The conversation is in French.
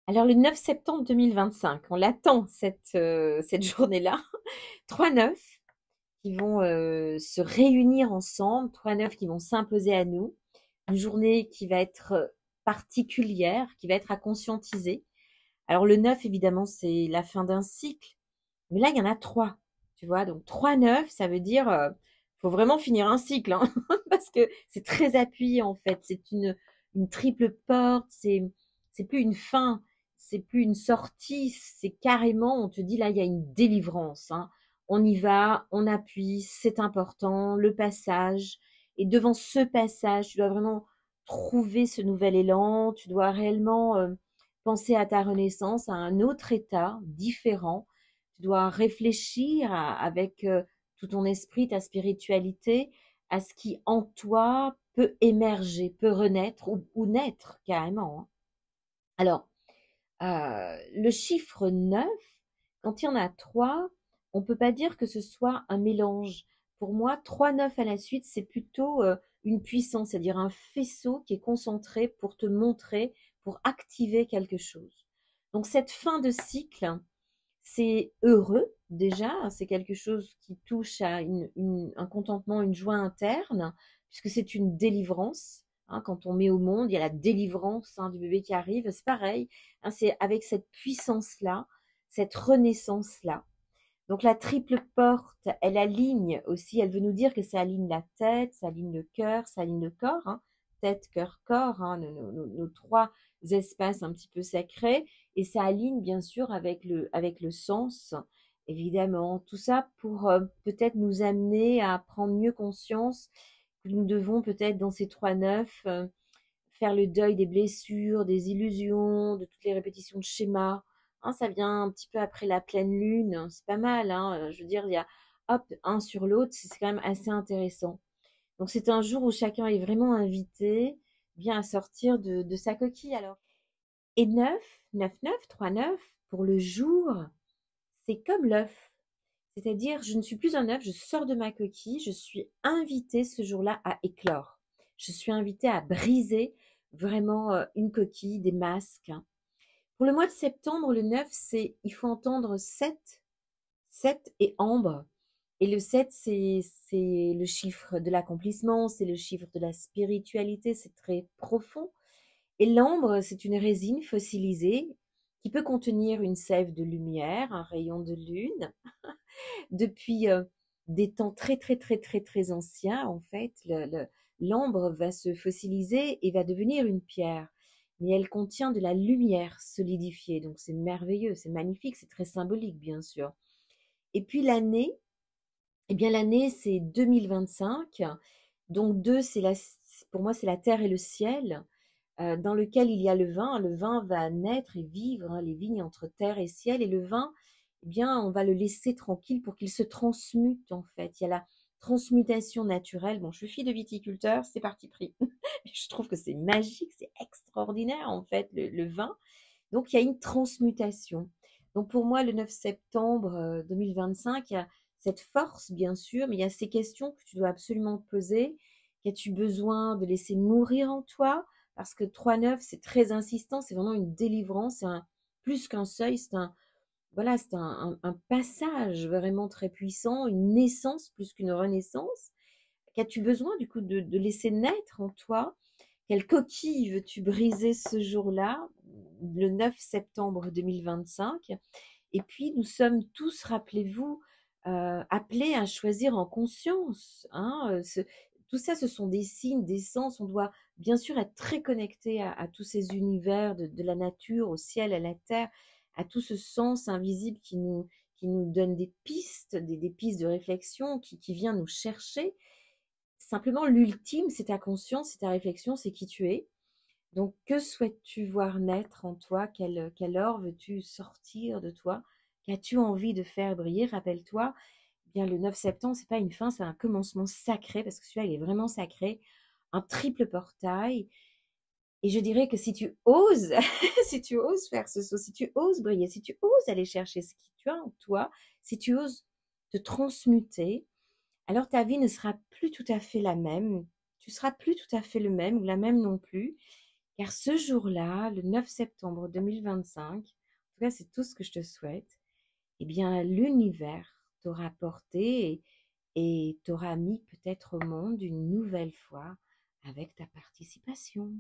Alors le 9 septembre 2025, on l'attend cette journée-là. 3 neufs qui vont se réunir ensemble, 3 neufs qui vont s'imposer à nous. Une journée qui va être particulière, qui va être à conscientiser. Alors le 9, évidemment, c'est la fin d'un cycle. Mais là, il y en a 3, tu vois. Donc 3 neufs, ça veut dire faut vraiment finir un cycle, hein, parce que c'est très appuyé en fait. C'est une triple porte. C'est plus une fin, c'est plus une sortie. C'est carrément, on te dit là, il y a une délivrance. Hein. On y va, on appuie, c'est important. Le passage. Et devant ce passage, tu dois vraiment trouver ce nouvel élan. Tu dois réellement penser à ta renaissance, à un autre état différent. Tu dois réfléchir avec tout ton esprit, ta spiritualité, à ce qui en toi peut émerger, peut renaître ou naître carrément. Hein. Alors, le chiffre 9, quand il y en a 3, on ne peut pas dire que ce soit un mélange. Pour moi, 3 9 à la suite, c'est plutôt une puissance, c'est-à-dire un faisceau qui est concentré pour te montrer, pour activer quelque chose. Donc cette fin de cycle, c'est heureux déjà, c'est quelque chose qui touche à un contentement, une joie interne, puisque c'est une délivrance. Hein, quand on met au monde, il y a la délivrance du bébé qui arrive, c'est pareil. Hein, c'est avec cette puissance-là, cette renaissance-là. Donc la triple porte, elle aligne aussi, elle veut nous dire que ça aligne la tête, ça aligne le cœur, ça aligne le corps, hein, tête, cœur, corps, hein, nos trois espaces un petit peu sacrés, et ça aligne bien sûr avec le sens, évidemment. Tout ça pour peut-être nous amener à prendre mieux conscience que nous devons peut-être dans ces 3 9 faire le deuil des blessures, des illusions, de toutes les répétitions de schémas. Hein, ça vient un petit peu après la pleine lune, c'est pas mal. Hein, je veux dire, il y a hop, un sur l'autre, c'est quand même assez intéressant. Donc c'est un jour où chacun est vraiment invité bien à sortir de sa coquille. Alors. Et 9, 9, 9, 3, 9, pour le jour, c'est comme l'œuf. C'est-à-dire, je ne suis plus un œuf, je sors de ma coquille, je suis invitée ce jour-là à éclore. Je suis invitée à briser vraiment une coquille, des masques. Hein. Pour le mois de septembre, le 9, c'est, il faut entendre 7, 7 et ambre. Et le 7, c'est le chiffre de l'accomplissement, c'est le chiffre de la spiritualité, c'est très profond. Et l'ambre, c'est une résine fossilisée qui peut contenir une sève de lumière, un rayon de lune, depuis des temps très très très très très anciens, en fait, l'ambre va se fossiliser et va devenir une pierre. Mais elle contient de la lumière solidifiée, donc c'est merveilleux, c'est magnifique, c'est très symbolique, bien sûr. Et puis l'année, eh bien l'année c'est 2025, donc deux, pour moi c'est la terre et le ciel, dans lequel il y a le vin. Le vin va naître et vivre, hein, les vignes entre terre et ciel. Et le vin, eh bien, on va le laisser tranquille pour qu'il se transmute, en fait. Il y a la transmutation naturelle. Bon, je suis fille de viticulteur, c'est parti pris. Je trouve que c'est magique, c'est extraordinaire, en fait, le vin. Donc, il y a une transmutation. Donc, pour moi, le 9 septembre 2025, il y a cette force, bien sûr, mais il y a ces questions que tu dois absolument te poser. Qu'as-tu besoin de laisser mourir en toi? Parce que 3-9, c'est très insistant, c'est vraiment une délivrance, plus qu'un seuil, voilà, c'est un passage vraiment très puissant, une naissance plus qu'une renaissance. Qu'as-tu besoin du coup de laisser naître en toi? Quelle coquille veux-tu briser ce jour-là, le 9 septembre 2025? Et puis, nous sommes tous, rappelez-vous, appelés à choisir en conscience. Hein, tout ça, ce sont des signes, des sens. On doit bien sûr être très connecté à tous ces univers de la nature, au ciel, à la terre, à tout ce sens invisible qui nous donne des pistes, des pistes de réflexion, qui vient nous chercher. Simplement, l'ultime, c'est ta conscience, c'est ta réflexion, c'est qui tu es. Donc, que souhaites-tu voir naître en toi? Quel or veux-tu sortir de toi? Qu'as-tu envie de faire briller? Rappelle-toi, eh bien le 9 septembre, c'est pas une fin, c'est un commencement sacré, parce que celui-là, il est vraiment sacré. Un triple portail. Et je dirais que si tu oses, si tu oses faire ce saut, si tu oses briller, si tu oses aller chercher ce que tu as en toi, si tu oses te transmuter, alors ta vie ne sera plus tout à fait la même. Tu seras plus tout à fait le même ou la même non plus. Car ce jour-là, le 9 septembre 2025, en tout cas c'est tout ce que je te souhaite, eh bien l'univers t'aura porté et t'aura mis peut-être au monde une nouvelle fois avec ta participation.